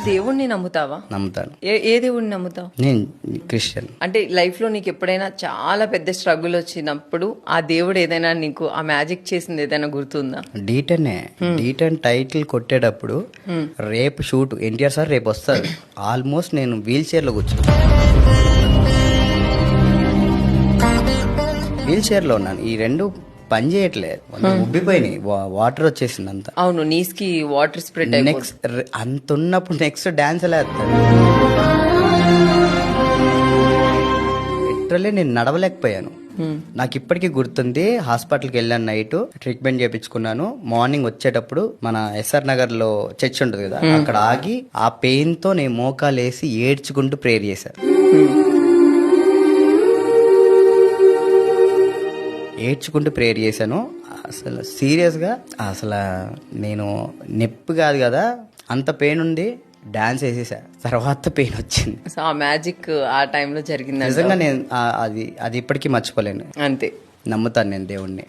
దేవుణ్ణి నమ్ముతావా? నమ్ముతాను. ఏ దేవుణ్ణి నమ్ముతావు? నేను క్రిస్టియన్. అంటే లైఫ్ లో నీకు ఎప్పుడైనా చాలా పెద్ద స్ట్రగుల్ వచ్చినప్పుడు ఆ దేవుడు ఏదైనా నీకు ఆ మ్యాజిక్ చేసింది ఏదైనా గుర్తుందా? డీటెన్ టైటిల్ కొట్టేటప్పుడు రేపు షూట్ ఎన్టీఆర్ సార్ రేపు వస్తారు. ఆల్మోస్ట్ నేను వీల్ చైర్ లో ఉన్నాను. ఈ రెండు పని చేయట్లేదు, ఉబ్బిపోయినాయి, వాటర్ వచ్చేసింది అంతా. అవును, నీస్కి వాటర్ స్ప్రెడ్. నెక్స్ట్ అంత ఉన్నప్పుడు నెక్స్ట్ డాన్స్ ఎలా వేస్తాడు? లిటరల్లీ నేను నడవలేకపోయాను. నాకు ఇప్పటికీ గుర్తుంది. హాస్పిటల్కి వెళ్ళాను, నైట్ ట్రీట్మెంట్ చేయించుకున్నాను. మార్నింగ్ వచ్చేటప్పుడు మన ఎస్ఆర్ నగర్ లో చర్చ్ ఉంటుంది కదా, అక్కడ ఆగి ఆ పెయిన్ తో నేను మోకాలు వేసి ఏడ్చుకుంటూ ప్రేయర్ చేశాను. అసలు సీరియస్గా అసలు నేను నొప్పి కాదు కదా, అంత పెయిన్ ఉంది. డాన్స్ వేసేసా, తర్వాత పెయిన్ వచ్చింది. సో ఆ మ్యాజిక్ ఆ టైంలో జరిగింది నిజంగా. నేను అది ఇప్పటికీ మర్చిపోలేను. అంతే, నమ్ముతాను నేను దేవుణ్ణి.